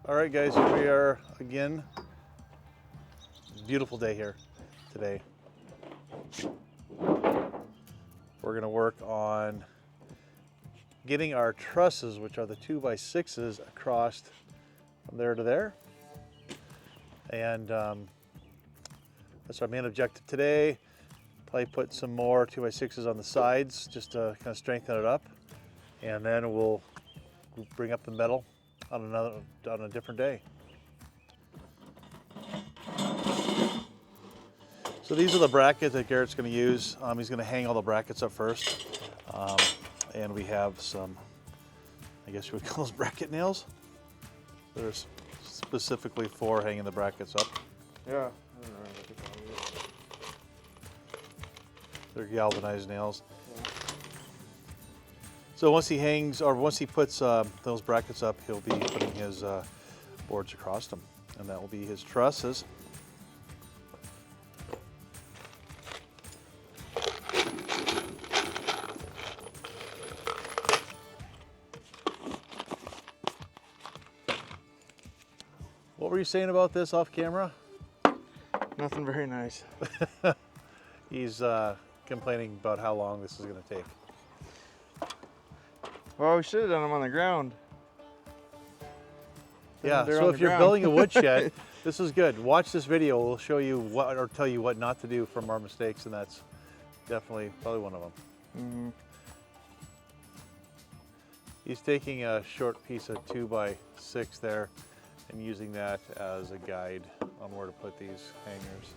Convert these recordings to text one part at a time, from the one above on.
All right, guys, here we are again. Beautiful day here today. We're gonna work on getting our trusses, which are the 2x6s, across from there to there. And that's our main objective today. Probably put some more 2x6s on the sides just to kind of strengthen it up. And then we'll bring up the metal on a different day. So these are the brackets that Garrett's going to use. He's going to hang all the brackets up first. And we have some, I guess you would call those bracket nails. They're specifically for hanging the brackets up. Yeah, I don't know what to call it. They're galvanized nails. Yeah. So once he hangs, or once he puts those brackets up, he'll be putting his boards across them. And that will be his trusses. What were you saying about this off camera? Nothing very nice. He's complaining about how long this is going to take. Well, we should have done them on the ground. Yeah, They're so on if the you're ground. building a woodshed, this is good. Watch this video. We'll show you what, or tell you what not to do from our mistakes, and that's definitely probably one of them. Mm-hmm. He's taking a short piece of 2x6 there and using that as a guide on where to put these hangers.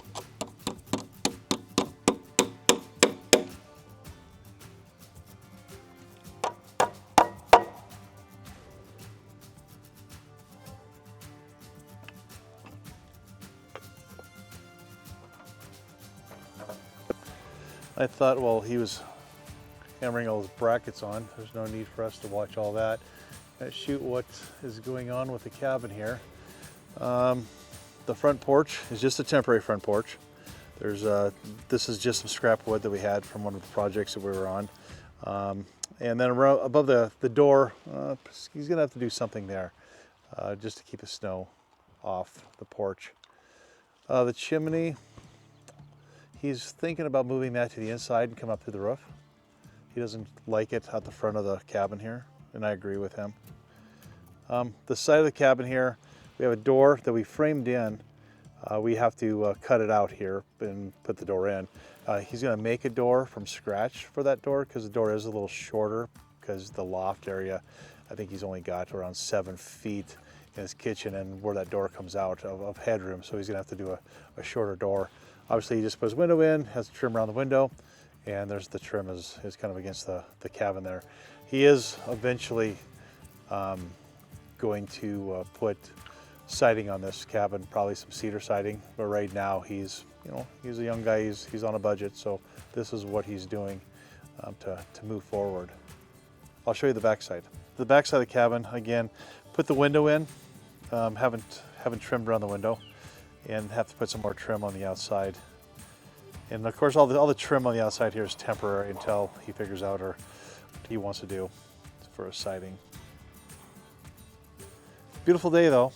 I thought, well, he was hammering all those brackets on. There's no need for us to watch all that. Let's shoot what is going on with the cabin here. The front porch is just a temporary front porch. This is just some scrap wood that we had from one of the projects that we were on. And then above the door, he's gonna have to do something there just to keep the snow off the porch. The chimney, he's thinking about moving that to the inside and come up through the roof. He doesn't like it at the front of the cabin here, and I agree with him. The side of the cabin here, we have a door that we framed in. We have to cut it out here and put the door in. He's gonna make a door from scratch for that door because the door is a little shorter because the loft area, I think he's only got around 7 feet in his kitchen and where that door comes out of headroom. So he's gonna have to do a shorter door. Obviously he just puts window in, has trim around the window, and there's the trim is kind of against the cabin there. He is eventually going to put siding on this cabin, probably some cedar siding, but right now he's a young guy, he's on a budget, so this is what he's doing to move forward. I'll show you the backside. The backside of the cabin, again, put the window in, haven't trimmed around the window, and have to put some more trim on the outside. And of course all the trim on the outside here is temporary until he figures out what he wants to do for a siding. Beautiful day though.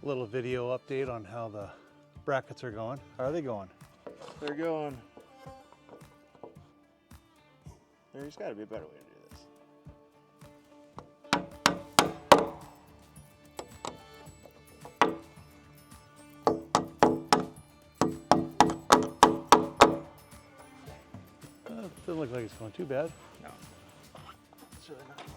Little video update on how the brackets are going. How are they going? They're going. There's got to be a better way to do this. It doesn't look like it's going too bad. No, it's really not too bad.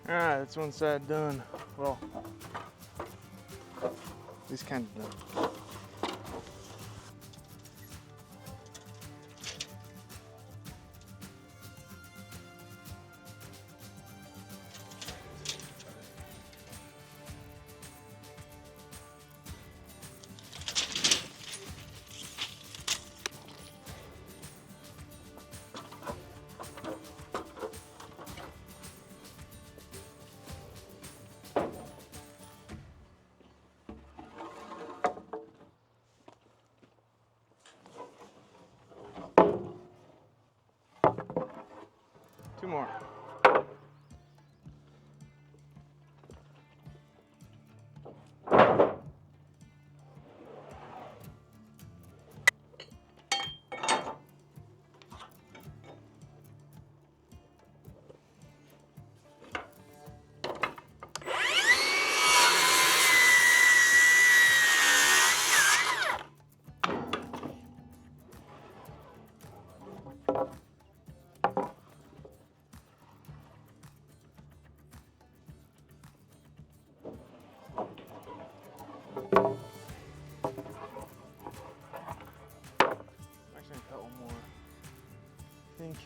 All right, that's one side done. Well, he's kind of done. more. Actually, cut one more. I think.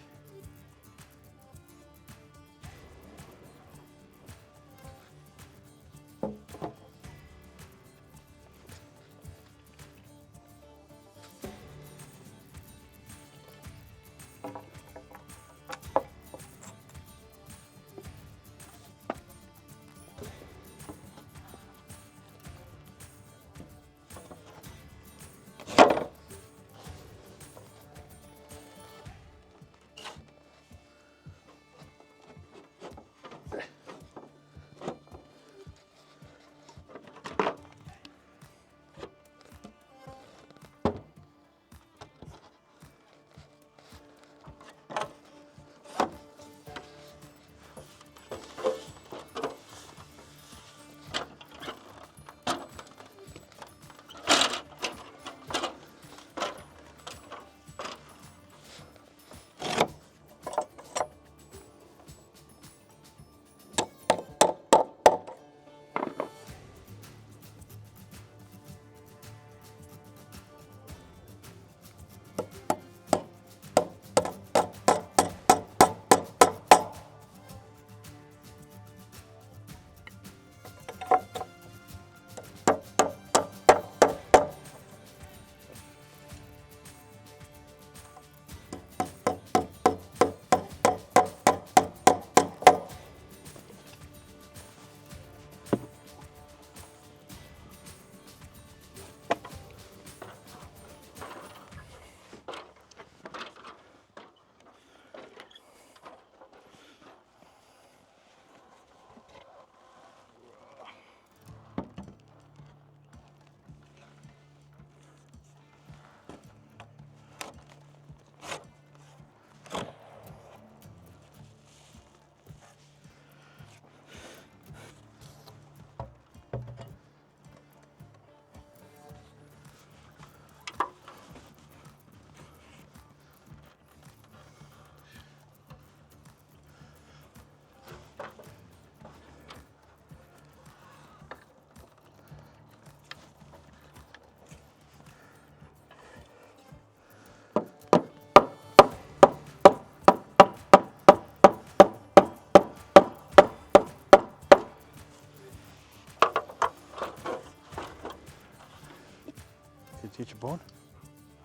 Did you get your bone?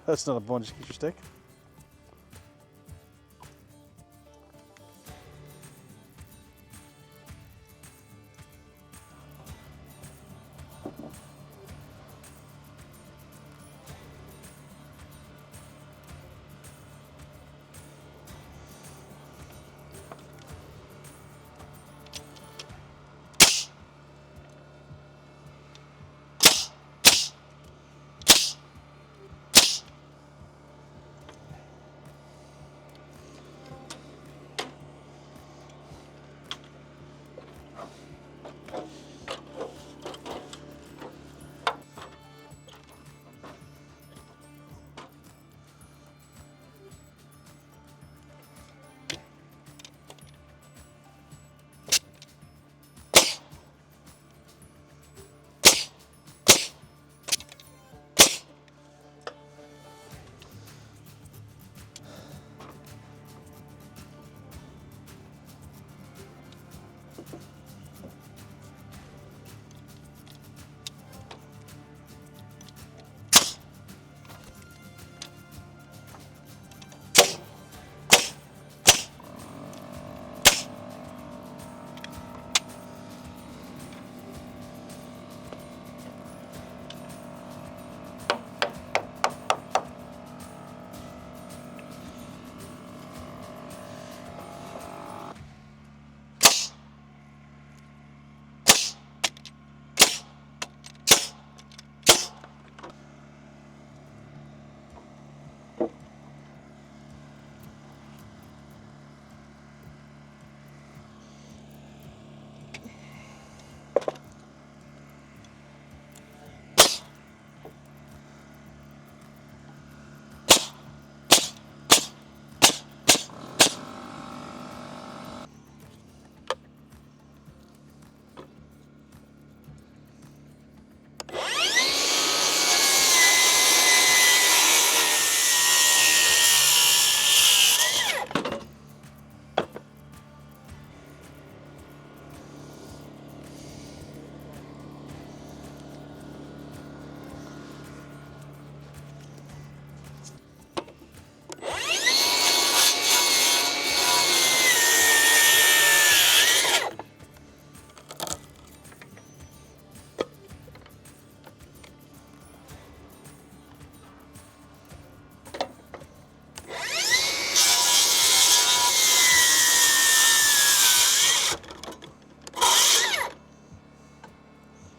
That's not a bone, just get your stick.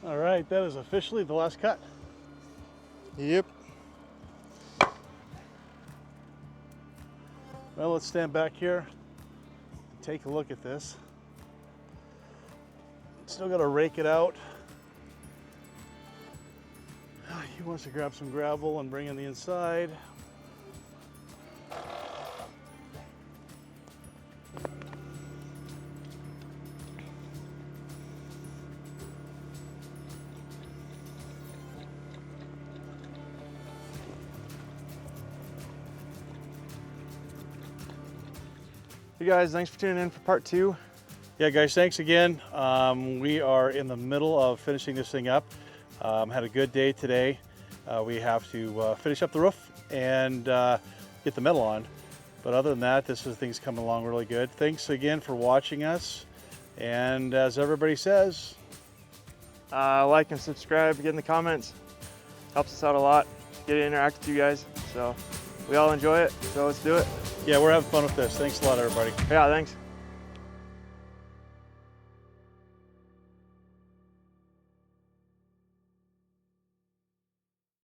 All right, that is officially the last cut. Yep. Well, let's stand back here and take a look at this. Still got to rake it out. He wants to grab some gravel and bring in the inside. Hey guys, thanks for tuning in for part 2. Yeah, guys, thanks again. We are in the middle of finishing this thing up. Had a good day today. We have to finish up the roof and get the metal on. But other than that, thing's coming along really good. Thanks again for watching us. And as everybody says, Like and subscribe, get in the comments. Helps us out a lot. Get to interact with you guys. So we all enjoy it, so let's do it. yeah, we're having fun with this. Thanks a lot, everybody. Yeah, thanks.